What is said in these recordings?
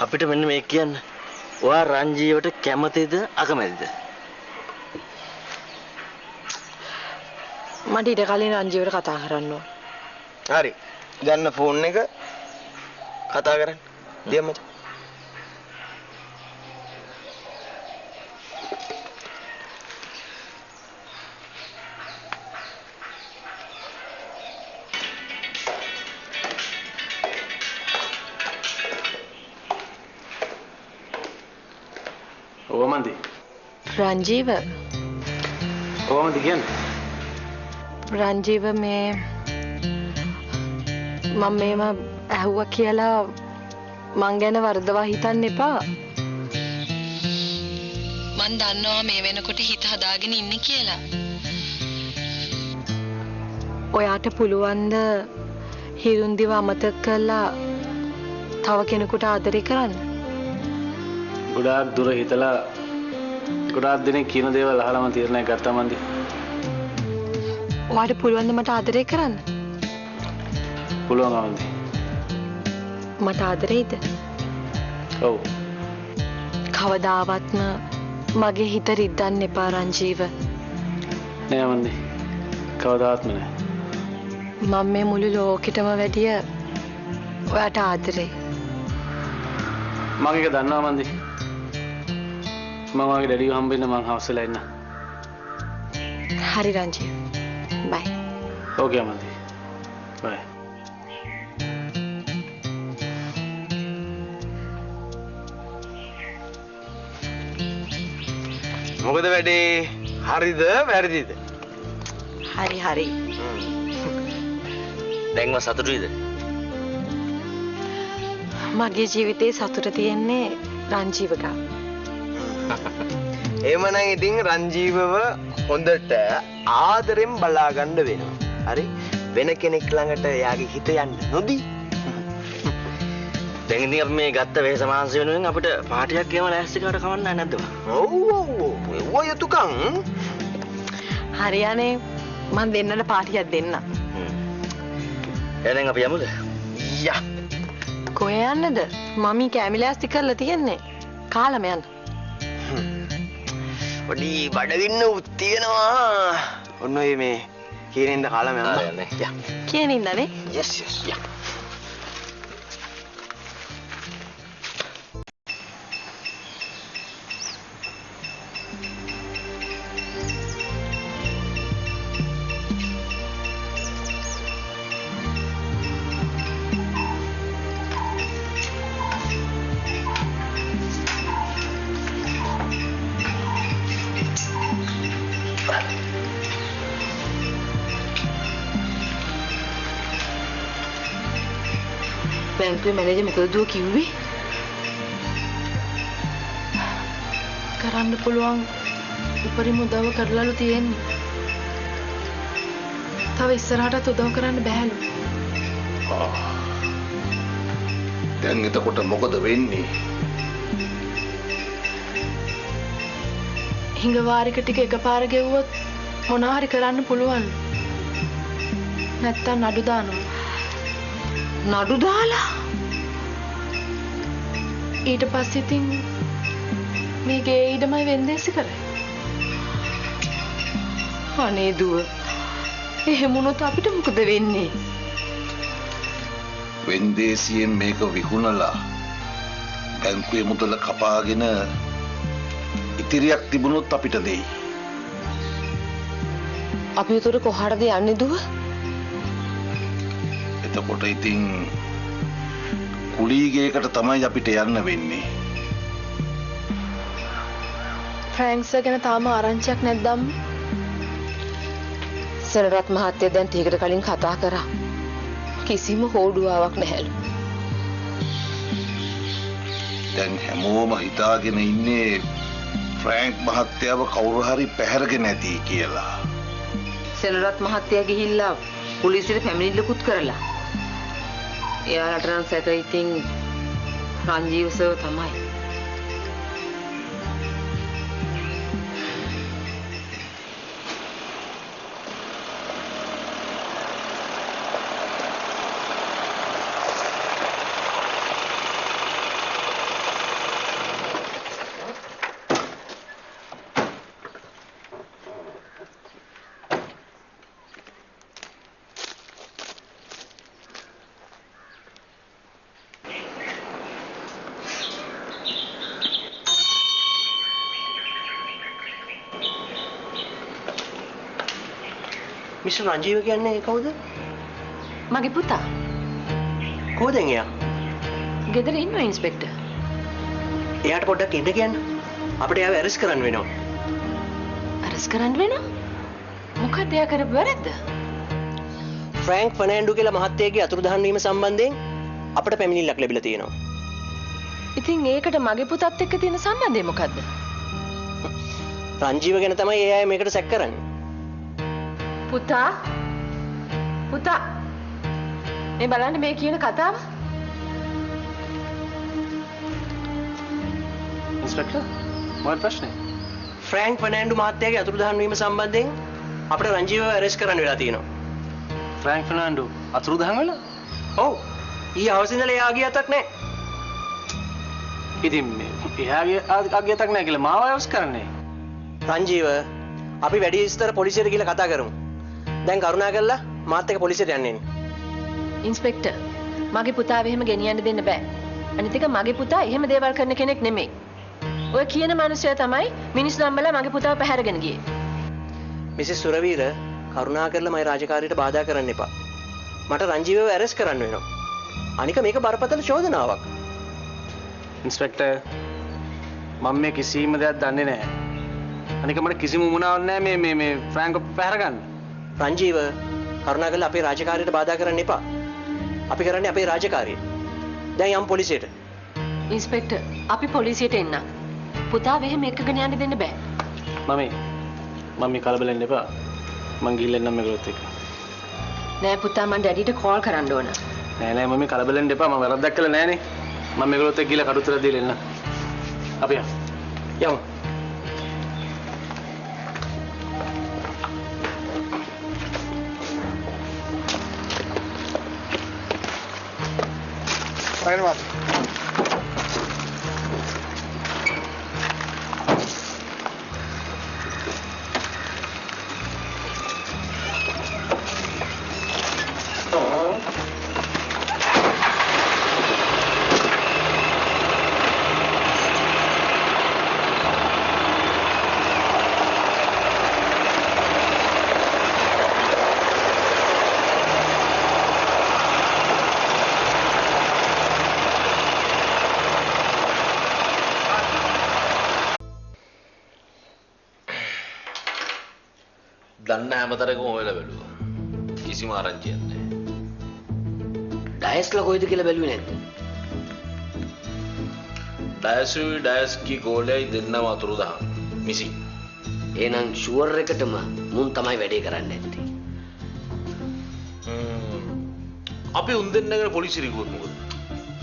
අපිට මෙන්න මේ කියන්න. ඔයා රංජීවට කැමතිද අකමැතිද? මට ඊට කලින් රංජීවට කතා කරන්න ඕන. හරි. ගන්න ෆෝන් එක කතා කරන්න. දිය මචං. ඕමන්දි රංජීව ඕමන්දි කියන්නේ රංජීව මේ මම මේව ඇහුවා කියලා මං ගැන වරදවා හිතන්න එපා. මං දන්නවා මේ වෙනකොට හිත හදාගෙන ඉන්නේ කියලා. ඔයාට පුළුවන් ද හිරුන්දිව අමතක කරලා තව කෙනෙකුට ආදරේ කරන්න? ගොඩාක් දුර හිතලා ගොඩාක් දෙනෙක් කියන දේවල් අහලා මම තීරණයක් ගත්තා මන්දි. ඔයාට පුළුවන් ද මට ආදරේ කරන්න? පුළුවන් මන්දි. මට ආදරේද? ඔව්. කවදාවත්ම මගේ හිත රිද්දන්න එපා රංජීව. නෑ මන්දි. කවදාවත්ම නෑ. මම මේ මුළු ලෝකෙටම වැඩිය ඔයාට ආදරේ. මම ඒක දන්නවා මන්දි. මම වගේ ඩැඩිව හම්බෙන්න මං හවස් වෙලා ඉන්න. හරි රංජීව. බයි. ඕකේ මන්දි. බයි. මොකද වැඩේ? හරිද වැරදිද? හරි හරි. දැන්ම සතුටුයිද? මගේ ජීවිතේ සතුට තියෙන්නේ රංජීව ගාව. එහෙමනම් ඉතින් රංජීවව හොඳට ආදරෙන් බලා ගන්න වෙනවා. හරි? වෙන කෙනෙක් ළඟට එයාගේ හිත යන්න නොදී. දැන් ඉතින් අපි මේ ගත්ත වෙහස මාංශ වෙනුවෙන් අපිට පාටියක් ගෙවම ලෑස්ති කරලා කවන්නෑ නැද්ද? ඔව් ඔව් ඔව් යතුකම්. හරියනේ මම දෙන්නට පාටියක් දෙන්න. එහෙනම් අපි යමුද? යා. කොහෙ යන්නද? මමී කැමි ලෑස්ති කරලා තියෙන්නේ. කාලම යන්න. පොඩි බඩගින්න උත් තියෙනවා. ඔන්න ඔය මේ කීරෙන්ද කාලම යන්න. යා. කියනින්දනේ? yes yes යා. බැංකුවේ මැනේජර් මොකද දුව කිව්වේ? කරන්න පුළුවන් උපරිම උදව් කරලාලු තියෙන්නේ. තව ඉස්සරහටත් උදව් කරන්න බෑලු. දැන් එතකොට මොකද වෙන්නේ? හිඟවාරික ටික එකපාර ගෙවුවොත් මොනවා හරි කරන්න පුළුවන්. නැත්තම් නඩු දානවා. නඩු දාලා ඊට පස්සේ ඉතින් මේ ගේ ඊඩමයි වෙන්දේසි කරේ. අනේ දුව එහෙම වුණොත් අපිට මොකද වෙන්නේ? වෙන්දේසියෙන් මේක විකුණලා බැංකුවේ මුදල කපාගෙන ඉතිරියක් තිබුණොත් අපිට දෙයි. අපි උතර කොහටද යන්නේ දුව? එතකොට ඉතින් කුලීගේකට තමයි අපිට යන්න වෙන්නේ. ෆ්‍රැන්ක්ස් ගැන තාම ආරංචියක් නැද්දම්? සෙනරත් මහත්තයා දැන් ටිකට කලින් කතා කරා. කිසිම හෝඩුවාවක් නැහැලු. දැන් හැමෝම හිතාගෙන ඉන්නේ ෆ්‍රැන්ක් මහත්තයාව කවුරු හරි පැහැරගෙන ඇති කියලා. සෙනරත් මහත්තයා ගිහිල්ලා පොලිසියට පැමිණිල්ලකුත් කරලා. එයාලට නම් සැක ඉතින් රංජීව සර් තමයි. මිස්ටර් රංජීව කියන්නේ කවුද? මගේ පුතා. කොහෙද එයා? ගෙදර ඉන්නවා ඉන්ස්පෙක්ටර්. එයාට පොඩ්ඩක් ඉන්න කියන්න. අපිට එයාව ඇරෙස්ට් කරන්න වෙනවා. අරස් කරන්න වෙනවා. මොකක්ද එයා කරපු වැරද්ද? ෆ්‍රැන්ක් ෆර්නෑන්ඩෝ කියලා මහත්තයාගේ අතුරුදහන් වීම සම්බන්ධයෙන් අපට පැමිණිල්ලක් ලැබිලා තියෙනවා. ඉතින් ඒකට මගේ පුතත් එක්ක තියෙන සම්බන්ධය මොකද්ද? රංජීව ගැන තමයි ඒ අය මේකට සැක කරන්නේ. පුතා මේ බලන්න මේ කියන කතාව. ඉන්ස්පෙක්ටර් මොකක්ද ප්‍රශ්නේ? ෆ්‍රැන්ක් ෆර්නෑන්ඩෝ මහත්තයාගේ අතුරුදහන් වීම සම්බන්ධයෙන් අපිට රංජීවව ඇරෙස්ට් කරන්න වෙලා තියෙනවා. ෆ්‍රැන්ක් ෆර්නෑන්ඩෝ අතුරුදහන් වෙලා? ඔව්. ඊ හවස ඉඳලා එයාගේ අතක් නැහැ. ඉතින් එයාගේ අගයතක් නැහැ කියලා මාව අවස් කරන්නේ. රංජීව අපි වැඩි විස්තර පොලිසියට ගිහලා කතා කරමු. දැන් කරුණා කරලා මාත් එක්ක පොලිසියට යන්න එන්න. ඉන්ස්පෙක්ටර් මගේ පුතාව එහෙම ගෙනියන්න දෙන්න බෑ. අනිත් එක මගේ පුතා එහෙම දේවල් කරන කෙනෙක් නෙමෙයි. ඔය කියන මිනිස්සයා තමයි මිනිස් නම්බලා මගේ පුතාව පැහැරගෙන ගියේ. මිසස් සුරවීර කරුණා කරලා මගේ රාජකාරියට බාධා කරන්න එපා. මට රංජීවව ඇරෙස්ට් කරන්න වෙනවා. අනික මේක බරපතල චෝදනාවක්. ඉන්ස්පෙක්ටර් මම මේ කිසිම දෙයක් දන්නේ නැහැ. අනික මට කිසිම උමනාවක් නැහැ මේ ෆ්‍රැන්ක්ව පැහැර ගන්න. රංජීව කරුණා කරලා අපේ රාජකාරියට බාධා කරන්න එපා. අපි කරන්නේ අපේ රාජකාරිය. දැන් යම් පොලිසියට. ඉන්ස්පෙක්ටර් අපි පොලිසියට එන්න. පුතාව එහෙම එක්කගෙන යන්න දෙන්න බෑ. මම කලබල වෙන්න එපා. මං ගිහිල්ලා එන්නම් මේගොල්ලොත් එක්ක. නෑ පුතා මං ඩැඩිට කෝල් කරන්න ඕන. නෑ මම කලබල වෙන්න එපා. මම වැරද්දක් කළා නෑනේ. මම මේගොල්ලොත් එක්ක ගිහිල්ලා කඩුතර දීලා එන්න. අපි යමු. Payırmaz. දන්න හැමතරකම හොයලා බැලුවා. කිසිම ආරංචියක් නැහැ. ඩයස්ලා කොයිද කියලා බැලුවේ නැද්ද? ඩයස්ුයි ඩයස්කි ගෝලයි දෙන්නම අතුරුදහන්. මිසි. එහෙනම් ෂුවර් එකටම මුන් තමයි වැඩේ කරන්න ඇත්තේ. අපි උන් දෙන්නගෙන පොලිසිය රිකුවොත් මොකද?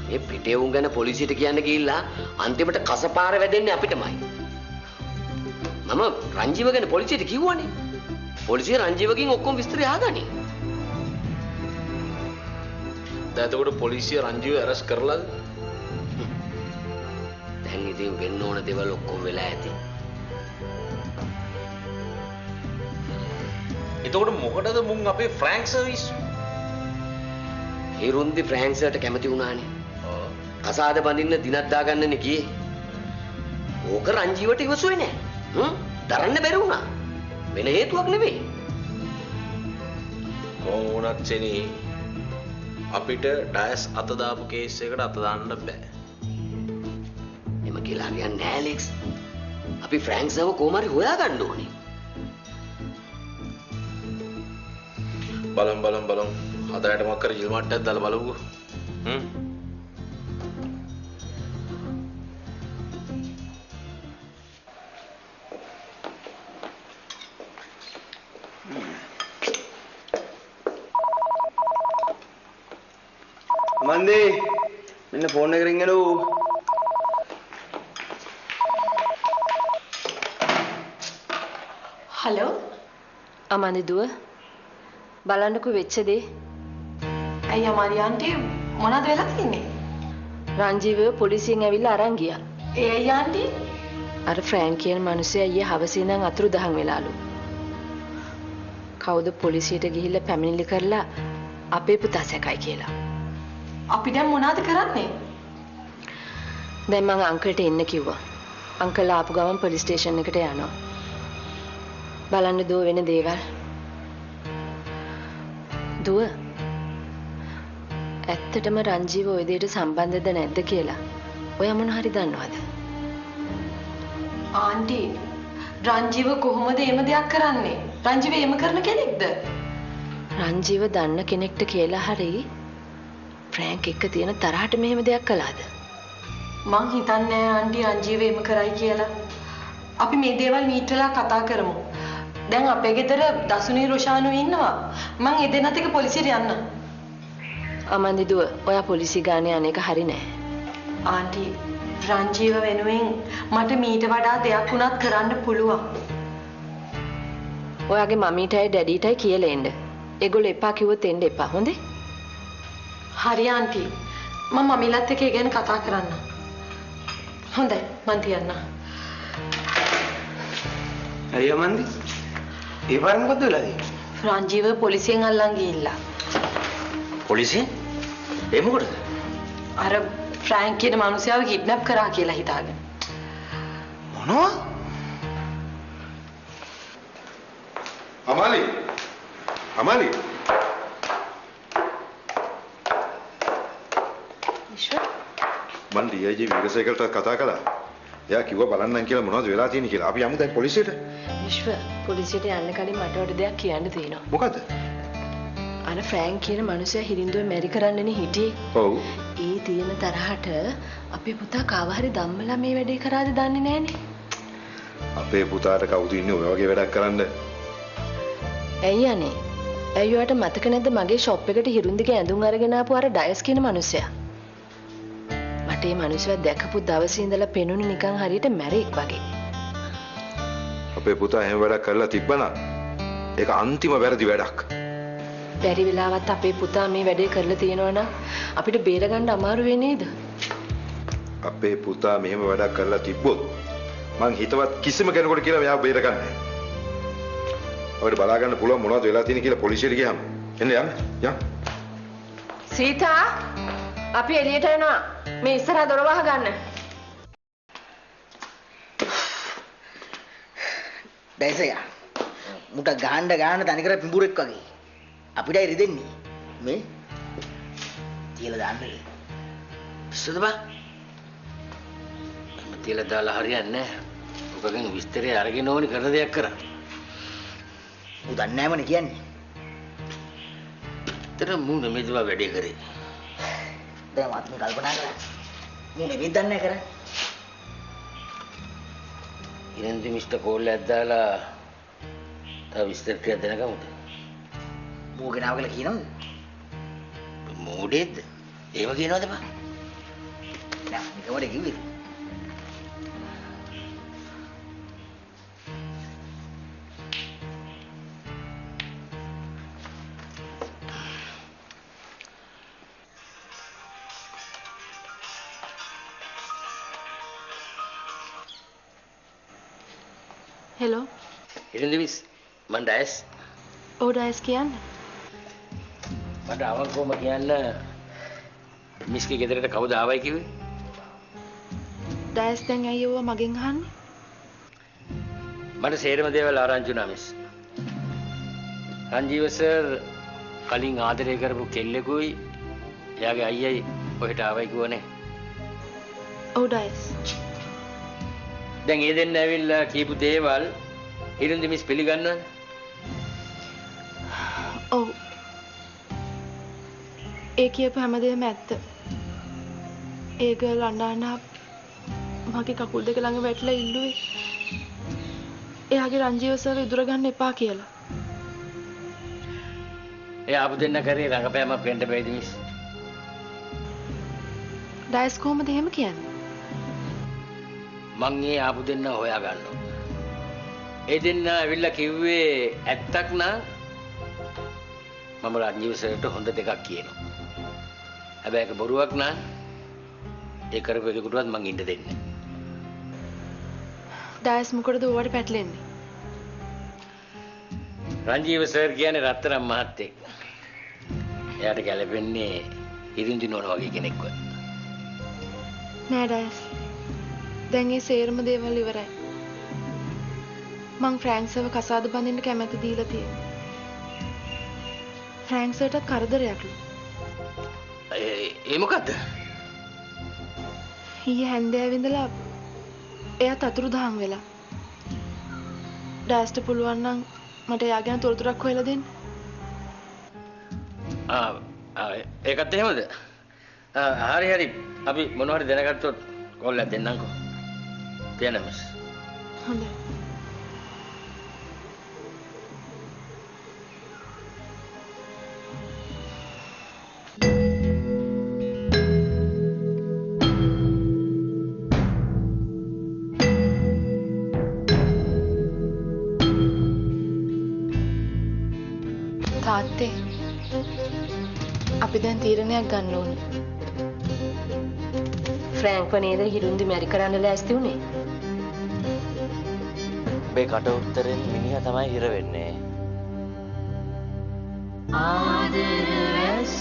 මේ පිටේ උන් ගැන පොලිසියට කියන්න ගිහිල්ලා අන්තිමට කසපාර වැදෙන්නේ අපිටමයි. මම රංජීව ගැන පොලිසියට කිව්වනේ. පොලිසිය රංජීවගෙන් ඔක්කොම විස්තරය අහගනි. දැන් එතකොට පොලිසිය රංජීව ඇරෙස්ට් කරලාද? දැන් ඉතින් වෙන්න ඕන දේවල් ඔක්කොම වෙලා ඇති. එතකොට මොකටද මුන් අපේ ෆ්‍රැන්ක් සර්විස්? හිරුන්දි ෆ්‍රැන්ක් සර්ට කැමති වුණානේ. කසාද බඳින්න දිනක් දාගන්නනේ ගියේ. ඕක රංජීවට ඉවසුවේ නෑ. දරන්න බැරි වුණා. වෙන හේතුවක් නෙවෙයි. කොහොමුණත් සෙනී අපිට ඩයස් අත දාපු කේස් එකට අත දාන්න බෑ. එම කියලා හරියන්නේ නෑ ඇලෙක්ස්. අපි ෆ්‍රැන්ක්ස්ව කොහොම හරි හොයාගන්න ඕනේ. බලමු. හතරට මොකක් කර ජිල් මට්ටයක් දාලා බලමුකෝ. මන්දේ මෙන්න ෆෝන් එක රින්ගනු. හලෝ අමන්දි දුව බලන්නකෝ වෙච්ච දේ. ඇයි අමාරි ආන්ටි මොනවද වෙලා තින්නේ? රංජීව පොලිසියෙන් ඇවිල්ලා අරන් ගියා. ඒ ඇයි ආන්ටි? අර ෆ්‍රැන්ක් කියන මිනිහයා ඊයේ හවසේ ඉඳන් අතුරුදහන් වෙලාලු. කවුද පොලිසියට ගිහිල්ලා පැමිණිලි කරලා අපේ පුතා සැකයි කියලා. අපි දැන් මොනවද කරන්නේ? දැන් මම අංකල්ට එන්න කිව්වා. අංකල් ආපු ගමන් පොලිස් ස්ටේෂන් එකට යනවා. බලන්න දෝ වෙන දේවල්. දුව ඇත්තටම රංජීව ওই දෙයට සම්බන්ධද නැද්ද කියලා ඔයා මොන හරි දන්නවද? ආන්ටි රංජීව කොහොමද එහෙම දෙයක් කරන්නේ? රංජීව එහෙම කරන කෙනෙක්ද? රංජීව දන්න කෙනෙක්ට කියලා හරි ෆ්‍රැන්ක් එක්ක තියෙන තරහට මෙහෙම දෙයක් කළාද? මං හිතන්නේ ආන්ටි රංජීව එහෙම කරයි කියලා. අපි මේ දේවල් මීටලා කතා කරමු. දැන් අපේ ගෙදර දසුනී රොෂානු ඉන්නවා. මං ඒ දෙන්නත් එක්ක පොලිසියට යන්න. අමන්දි දුව ඔයා පොලිසිය ගානේ අනේක හරි නෑ. ආන්ටි රංජීව වෙනුවෙන් මට මීට වඩා දෙයක් වුණත් කරන්න පුළුවන්. ඔයාගේ මමීටයි ඩැඩීටයි කියලා එන්න. ඒගොල්ලෝ එපා කිව්වොත් එන්න එපා. හොඳේ? හරි ආන්ටි. මම මමිලත් එක්ක ඒ ගැන කතා කරන්න. හොඳයි මං තියන්න. අයියා මන්දි. ඒ පාර මොකද වෙලා තියෙන්නේ? රංජීව පොලිසියෙන් අල්ලන් ගිහිල්ලා. පොලිසිය? ඒ මොකටද? අර ෆ්‍රැන්ක් කියන මිනිහාව කිඩ්නැප් කරා කියලා හිතාගෙන. මොනවා? අමාලි මන් ඩීఐජී වීරසේකරට කතා කළා. එයා කිව්වා බලන්නම් කියලා මොනවද වෙලා තියෙන්නේ කියලා. අපි යමු දැන් පොලිසියට. විශ්ව පොලිසියට යන්න කලින් මට ඔයාලට දෙයක් කියන්න තියෙනවා. මොකද්ද? අර ෆ්‍රැන්ක් කියන මිනිහයා හිරින්දුවේ මැරි කරන්නනේ හිටියේ. ඔව්. ඒ තියෙන තරහට අපේ පුතා කාව හරි ධම්මලා මේ වැඩේ කරාද දන්නේ නැහනේ. අපේ පුතාට කවුද ඉන්නේ ඔය වගේ වැඩක් කරන්න? ඇයි අනේ? ඇයි ඔයාට මතක නැද්ද මගේ ෂොප් එකට හිරුන්දිගේ ඇඳුම් අරගෙන ආපු අර ඩයස් කියන මිනිහයා? මට මේ මිනිහව දැකපු දවසේ ඉඳලා පෙනුනේ නිකන් හරියට මැරෙක් වගේ. අපේ පුතා එහෙම වැඩක් කරලා තිබ්බනම් ඒක අන්තිම වැරදි වැඩක්. බැරි වෙලාවත් අපේ පුතා මේ වැඩේ කරලා තියෙනවා නම් අපිට බේරගන්න අමාරු වෙන්නේ නේද? අපේ පුතා මෙහෙම වැඩක් කරලා තිබ්බොත් මං හිතවත් කිසිම කෙනෙකුට කියලා මෙයාව බේරගන්නේ නැහැ. අපිට බලා ගන්න පුළුවන් මොනවද වෙලා තියෙන්නේ කියලා පොලිසියට ගියාම. එන්න යන්න. සීතා අපි එළියට යනවා. මේ ඉස්සරහ දොර වහ ගන්න. දැයිසයා මුට ගහන්න තනිකර පිඹුරෙක් වගේ. අපිටයි රිදෙන්නේ. මේ තියලා දාන්නද? පිස්සුද බා? මම තියලා දාලා හරියන්නේ නැහැ. ඔකගෙන් විස්තරය අරගෙන ඕනි කරන දෙයක් කරා. උ දන්නේ නැමනේ කියන්නේ. තර මූණ මෙදුවා වැඩේ කරේ. දැන් මාත් මේ කල්පනා කරා. මූණේ වෙද්දක් නැහැ කරන්නේ. ඉරන්දි මිස්ටර් කෝල් එකක් දාලා තව විස්තර ටිකක් දැනගමුද? මූගෙනාව කියලා කියනවද? මූඩේද? ඒව කියනවද බා? නෑ නිකමද කිව්වේ. හෙලෝ. ඉරන්දි මිස් මන් ඩයස්. ඔව් ඩයස් කියන්නේ. මට අවංකවම කියන්න මිස්ගේ ගෙදරට කවුද ආවයි කිව්වේ? ඩයස් දැන් ඇයි ඔව මගෙන් අහන්නේ? මට සේරම දේවල් ආරංචි වුණා මිස්. රංජීව සර් කලින් ආදරය කරපු කෙල්ලෙකුයි එයාගේ අයියයි ඔහෙට ආවයි කිව්වනේ. ඔව් ඩයස්. දැන් ඒ දෙන්න ඇවිල්ලා කියපු දේවල් ඉරන්දි මිස් පිළිගන්නවද? ඔව්. ඒ කියපු හැමදේම ඇත්ත. ඒ ගර්ල් අඬා මගේ කකුල් දෙක ළඟ වැටලා ඉල්ලුවේ එයාගේ රංජීව සර්ව ඉදුර ගන්න එපා කියලා. ඒ ආපු දෙන්න කරේ රඟපෑමක් වෙන්න බෑද මිස්? ඩයස් කොහමද එහෙම කියන්නේ? මං ඒ ආපු දෙන්න හොයා ගන්නවා. ඒ දෙන්න ඇවිල්ලා කිව්වේ ඇත්තක් නම් මම රංජීව සර්ට හොඳ දෙකක් කියනවා. හැබැයි ඒක බොරුවක් නම් ඒ කරපු එකකටවත් මං ඉන්න දෙන්නේ නැහැ. ඩයස් මොකටද ඕවට පැටලෙන්නේ? රංජීව සර් කියන්නේ රත්තරන් මහත්තයෙක්. එයාට ගැලපෙන්නේ ඉරින්දි නෝන වගේ කෙනෙක්ව. නෑ ඩයස්. දැන් ඒ සේරම දේවල් ඉවරයි. මං ෆ්‍රැන්ක්ස්ව කසාද බඳින්න කැමැති දීලා තියෙනවා. ෆ්‍රෑන්ක් සර්ටත් කරදරයක්ලු. ඒ මොකද්ද? ඊයේ හැන්දෑව ඉඳලා එයාත් අතුරුදහන් වෙලා. ඩෑස්ට පුළුවන් නම් මට එයා ගැන තොරතුරක් හොයලා දෙන්න. ඒකත් එහෙමද? හරි අපි මොනවා හරි දැනගත්තොත් කෝල් එකක් දෙන්නම්කෝ. තියන්න මිස්. හොඳයි. තාත්තේ අපි දැන් තීරණයක් ගන්න ඕනේ. ෆ්‍රෑන්ක්ව නේද හිරුන්දි මැරි කරන්න ලෑස්ති උනේ? ඔබේ කට උත්තරෙන් මිනිහා තමයි හිර වෙන්නේ. ආදර රැස්ස